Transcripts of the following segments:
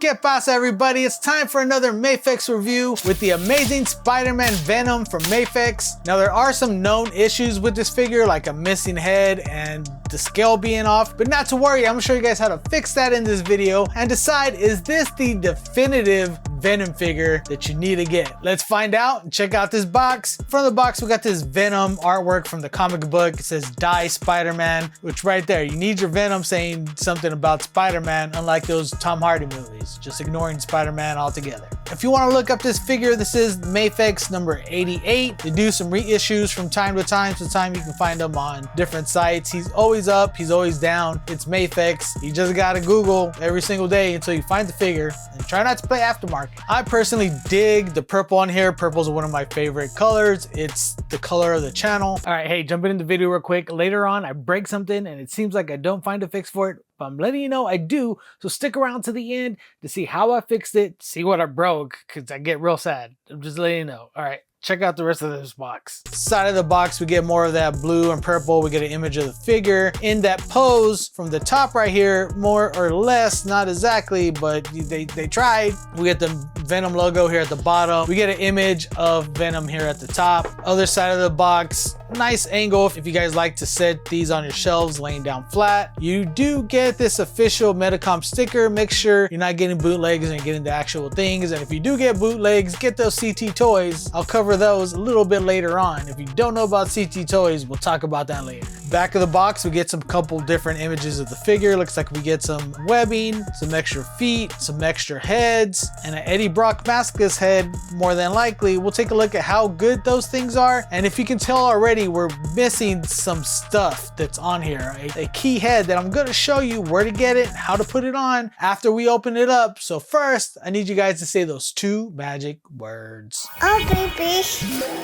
¿Qué pasa, everybody? It's time for another Mafex review with the amazing Spider-Man Venom from Mafex. Now, there are some known issues with this figure, like a missing head and the scale being off, but not to worry, I'm gonna show you guys how to fix that in this video and decide, is this the definitive Venom figure that you need to get? Let's find out and check out this box. From the box, we got this Venom artwork from the comic book. It says Die Spider-Man, which right there, you need your Venom saying something about Spider-Man, unlike those Tom Hardy movies, just ignoring Spider-Man altogether. If you want to look up this figure, this is Mafex number 88. They do some reissues from time to time. You can find them on different sites. He's always up, he's always down. It's Mafex. You just gotta Google every single day until you find the figure, and try not to play aftermarket. I personally dig the purple on here. Purple is one of my favorite colors. It's the color of the channel. All right, hey, jumping in the video real quick. Later on, I break something and it seems like I don't find a fix for it, but I'm letting you know I do. So stick around to the end to see how I fixed it, see what I broke, because I get real sad. I'm just letting you know. All right. Check out the rest of this box. Side of the box, we get more of that blue and purple. We get an image of the figure in that pose from the top right here, more or less, not exactly, but they tried. We get the Venom logo here at the bottom. We get an image of Venom here at the top. Other side of the box, nice angle if you guys like to set these on your shelves laying down flat. You do get this official Metacom sticker. Make sure you're not getting bootlegs and getting the actual things. And if you do get bootlegs, get those CT toys. I'll cover those a little bit later on. If you don't know about CT toys, we'll talk about that later. Back of the box, we get some couple different images of the figure. Looks like we get some webbing, some extra feet, some extra heads, and an Eddie Brock maskless head, more than likely. We'll take a look at how good those things are. And if you can tell already, we're missing some stuff that's on here. A key head that I'm gonna show you where to get it, how to put it on after we open it up. So first, I need you guys to say those two magic words. Oh, baby.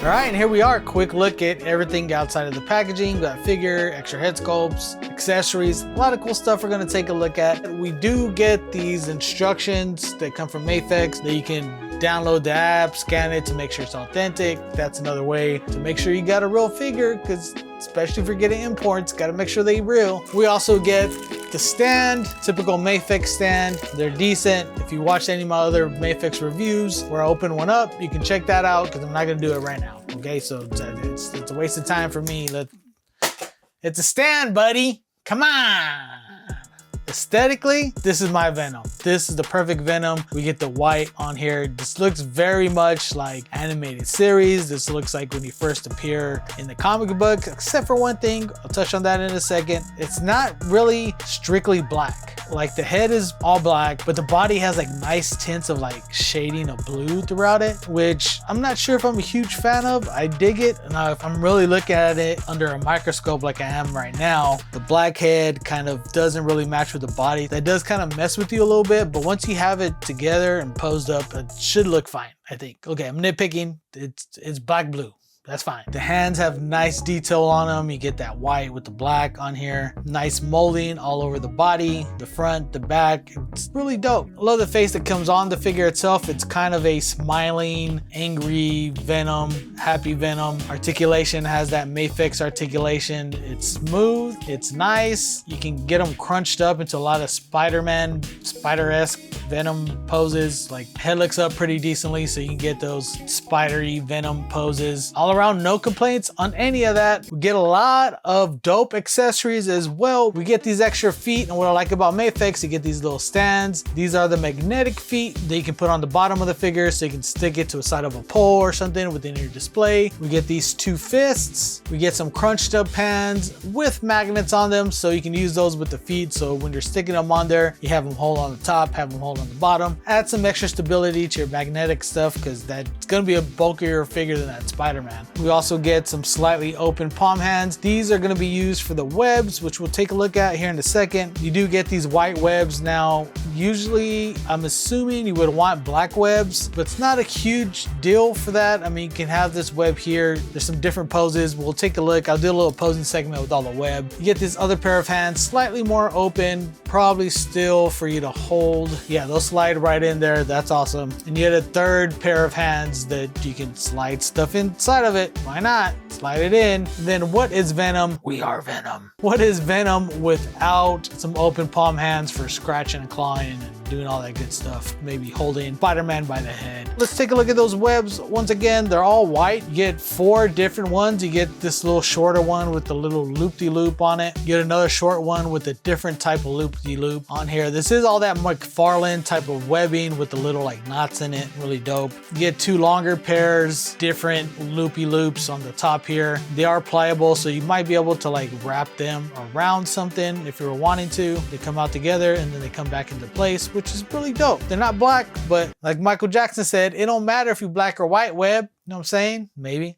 All right, and here we are. Quick look at everything outside of the packaging. We got figure, extra head sculpts, accessories, a lot of cool stuff we're gonna take a look at. We do get these instructions that come from Mafex that you can download the app, scan it to make sure it's authentic. That's another way to make sure you got a real figure, because especially if you're getting imports, gotta make sure they're real. We also get the stand, typical Mafex stand. They're decent. If you watched any of my other Mafex reviews where I open one up, you can check that out, because I'm not gonna do it right now. Okay, so it's a waste of time for me. It's a stand, buddy. Come on. Aesthetically, this is my Venom. This is the perfect Venom. We get the white on here. This looks very much like animated series. This looks like when you first appear in the comic book, except for one thing. I'll touch on that in a second. It's not really strictly black. Like, the head is all black, but the body has like nice tints of like shading of blue throughout it, which I'm not sure if I'm a huge fan of. I dig it. Now, if I'm really looking at it under a microscope like I am right now, the black head kind of doesn't really match with the body. That does kind of mess with you a little bit, but once you have it together and posed up, it should look fine, I think. Okay, I'm nitpicking. It's black blue. That's fine. The hands have nice detail on them. You get that white with the black on here. Nice molding all over the body, the front, the back. It's really dope. I love the face that comes on the figure itself. It's kind of a smiling, angry Venom, happy Venom. Articulation has that Mafex articulation. It's smooth, it's nice. You can get them crunched up into a lot of Spider-Man, Spider-esque Venom poses. Like, head looks up pretty decently, so you can get those spidery Venom poses. All around, no complaints on any of that. We get a lot of dope accessories as well. We get these extra feet, and what I like about Mafex, you get these little stands. These are the magnetic feet that you can put on the bottom of the figure, so you can stick it to a side of a pole or something within your display. We get these two fists. We get some crunched up hands with magnets on them, so you can use those with the feet. So when you're sticking them on there, you have them hold on the top, have them hold on the bottom. Add some extra stability to your magnetic stuff, because that's gonna be a bulkier figure than that Spider-Man. We also get some slightly open palm hands. These are going to be used for the webs, which we'll take a look at here in a second. You do get these white webs. Now, usually I'm assuming you would want black webs, but it's not a huge deal for that. I mean, you can have this web here. There's some different poses. We'll take a look. I'll do a little posing segment with all the web. You get this other pair of hands, slightly more open, probably still for you to hold. Yeah, they'll slide right in there. That's awesome. And you get a third pair of hands that you can slide stuff inside of it. Why not? Slide it in. Then what is Venom? We are Venom. What is Venom without some open palm hands for scratching and clawing and doing all that good stuff. Maybe holding Spider-Man by the head. Let's take a look at those webs. Once again, they're all white. You get 4 different ones. You get this little shorter one with the little loop-de-loop on it. You get another short one with a different type of loop-de-loop on here. This is all that McFarlane type of webbing with the little like knots in it. Really dope. You get 2 longer pairs, different loopy loops on the top here. They are pliable, so you might be able to like wrap them around something if you were wanting to. They come out together and then they come back into place, which is really dope. They're not black, but like Michael Jackson said, it don't matter if you black or white web. You know what I'm saying? Maybe.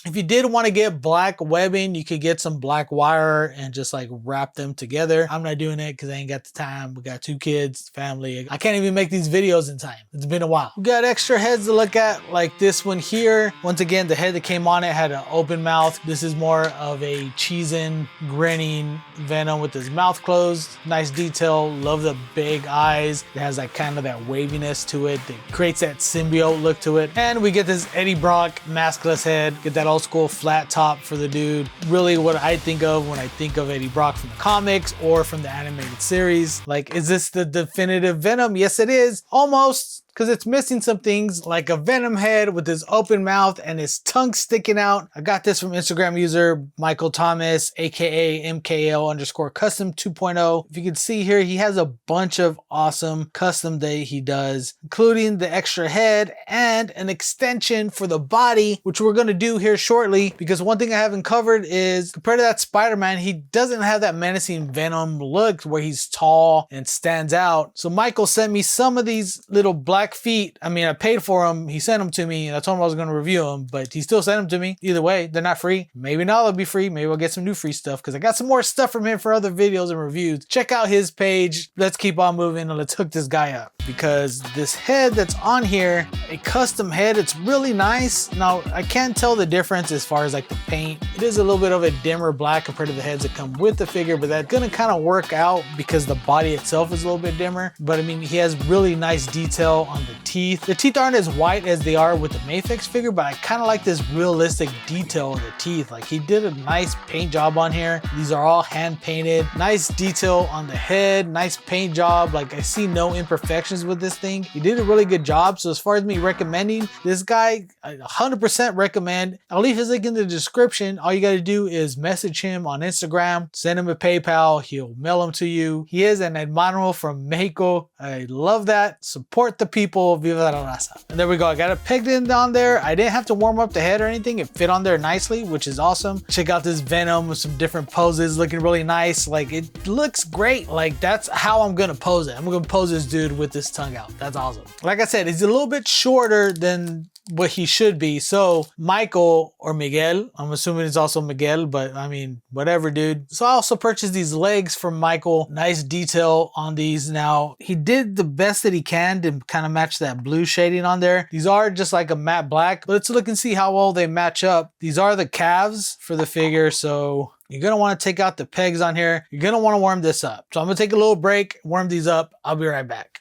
If you did want to get black webbing, you could get some black wire and just like wrap them together. I'm not doing it because I ain't got the time. We got 2 kids, family. I can't even make these videos in time. It's been a while. We got extra heads to look at, like this one here. Once again, the head that came on it had an open mouth. This is more of a cheesing, grinning Venom with his mouth closed. Nice detail. Love the big eyes. It has like kind of that waviness to it that creates that symbiote look to it. And we get this Eddie Brock maskless head. Get that old school flat top for the dude. Really what I think of when I think of Eddie Brock from the comics or from the animated series. Like, is this the definitive Venom? Yes, it is. Almost. Because it's missing some things like a Venom head with his open mouth and his tongue sticking out. I got this from Instagram user Michael Thomas, aka MKL_custom 2.0. If you can see here, he has a bunch of awesome custom that he does, including the extra head and an extension for the body, which we're going to do here shortly. Because one thing I haven't covered is, compared to that Spider-Man, he doesn't have that menacing Venom look where he's tall and stands out. So Michael sent me some of these little black feet. I mean, I paid for them. He sent them to me and I told him I was going to review them, but he still sent them to me. Either way, they're not free. Maybe now they'll be free. Maybe I'll get some new free stuff because I got some more stuff from him for other videos and reviews. Check out his page. Let's keep on moving and let's hook this guy up, because this head that's on here, a custom head, it's really nice. Now, I can't tell the difference as far as like the paint. It is a little bit of a dimmer black compared to the heads that come with the figure, but that's going to kind of work out because the body itself is a little bit dimmer. But I mean, he has really nice detail on the teeth. The teeth aren't as white as they are with the Mafex figure, but I kind of like this realistic detail of the teeth. Like, he did a nice paint job on here. These are all hand painted. Nice detail on the head, nice paint job. Like, I see no imperfections with this thing. He did a really good job. So as far as me recommending this guy, I 100% recommend. I'll leave his link in the description. All you got to do is message him on Instagram, send him a PayPal. He'll mail them to you. He is an hermano from Mexico. I love that. Support the people. Viva la raza. And there we go. I got it pegged in on there. I didn't have to warm up the head or anything. It fit on there nicely, which is awesome. Check out this Venom with some different poses, looking really nice. Like, it looks great. Like, that's how I'm gonna pose it. I'm gonna pose this dude with this tongue out. That's awesome. Like I said, he's a little bit shorter than what he should be. So Michael, or Miguel, I'm assuming it's also Miguel, but I mean, whatever, dude. So I also purchased these legs from Michael. Nice detail on these. Now, he did the best that he can to kind of match that blue shading on there. These are just like a matte black. Let's look and see how well they match up. These are the calves for the figure, so you're going to want to take out the pegs on here. You're going to want to warm this up. So I'm going to take a little break, warm these up. I'll be right back.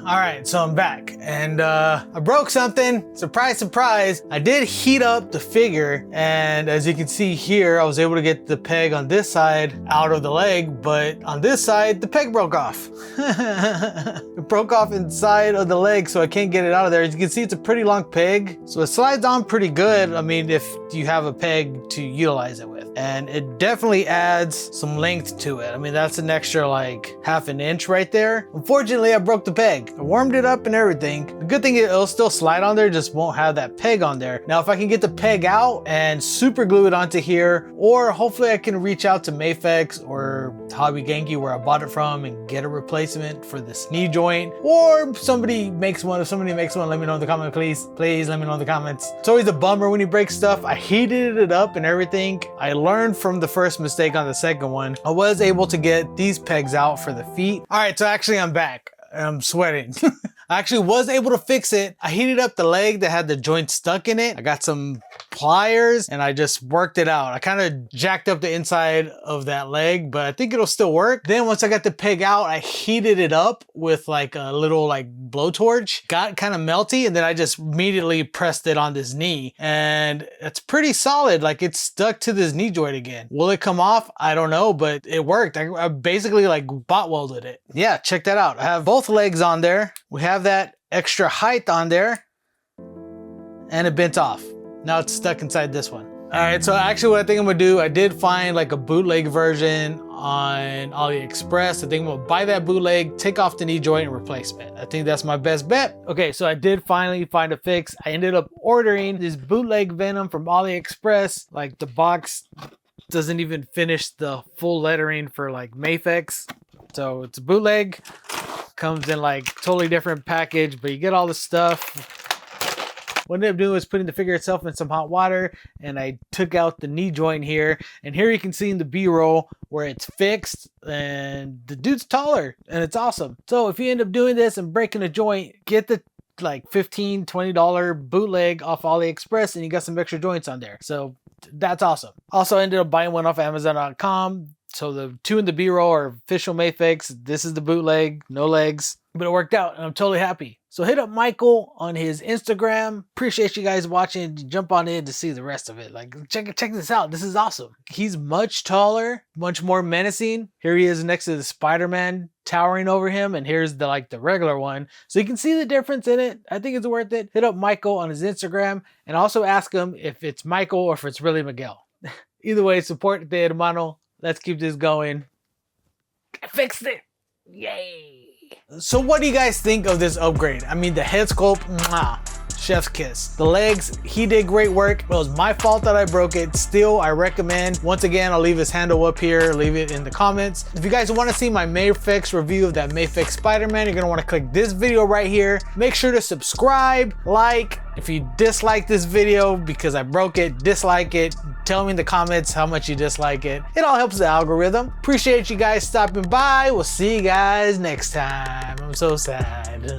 All right, so I'm back and I broke something. Surprise, surprise. I did heat up the figure, and as you can see here, I was able to get the peg on this side out of the leg, but on this side, the peg broke off. It broke off inside of the leg, so I can't get it out of there. As you can see, it's a pretty long peg, so it slides on pretty good. I mean, if you have a peg to utilize it with, and it definitely adds some length to it. I mean, that's an extra like ½ an inch right there. Unfortunately, I broke the peg. I warmed it up and everything. The good thing is it'll still slide on there, just won't have that peg on there. Now, if I can get the peg out and super glue it onto here, or hopefully I can reach out to Mafex or Hobby Genki where I bought it from and get a replacement for this knee joint, or somebody makes one. If somebody makes one, let me know in the comments, please. Please let me know in the comments. It's always a bummer when you break stuff. I heated it up and everything. I learned from the first mistake on the second one. I was able to get these pegs out for the feet. All right, so actually I'm back. I'm sweating. I actually was able to fix it. I heated up the leg that had the joint stuck in it. I got some pliers and I just worked it out. I kind of jacked up the inside of that leg, but I think it'll still work. Then once I got the peg out, I heated it up with like a little like blowtorch. Got kind of melty, and then I just immediately pressed it on this knee, and it's pretty solid. Like it's stuck to this knee joint again. Will it come off? I don't know, but it worked. I basically like bot welded it. Yeah, check that out. I have both legs on there. We have that extra height on there, and it bent off. Now it's stuck inside this one. All right, so actually what I think I'm gonna do, I did find like a bootleg version on AliExpress. I think I'm gonna buy that bootleg, take off the knee joint and replacement. I think that's my best bet. Okay, so I did finally find a fix. I ended up ordering this bootleg Venom from AliExpress. Like the box doesn't even finish the full lettering for like Mafex. So it's a bootleg, comes in like totally different package, but you get all the stuff. What I ended up doing was putting the figure itself in some hot water, and I took out the knee joint here. And here you can see in the B-roll where it's fixed, and the dude's taller, and it's awesome. So if you end up doing this and breaking a joint, get the like $15, $20 bootleg off AliExpress, and you got some extra joints on there. So that's awesome. Also, I ended up buying one off Amazon.com. So the two in the B-roll are official Mafex. This is the bootleg, no legs, but it worked out and I'm totally happy. So hit up Michael on his Instagram. Appreciate you guys watching. Jump on in to see the rest of it. Like check this out. This is awesome. He's much taller, much more menacing. Here he is next to the Spider-Man towering over him, and here's the like the regular one. So you can see the difference in it. I think it's worth it. Hit up Michael on his Instagram and also ask him if it's Michael or if it's really Miguel. Either way, support the hermano. Let's keep this going. I fixed it. Yay. So what do you guys think of this upgrade? I mean, the head sculpt, mwah, chef's kiss. The legs, he did great work. It was my fault that I broke it. Still, I recommend. Once again, I'll leave his handle up here. Leave it in the comments. If you guys want to see my Mafex review of that Mafex Spider-Man, you're going to want to click this video right here. Make sure to subscribe, like. If you dislike this video because I broke it, dislike it. Tell me in the comments how much you dislike it. It all helps the algorithm. Appreciate you guys stopping by. We'll see you guys next time. I'm so sad.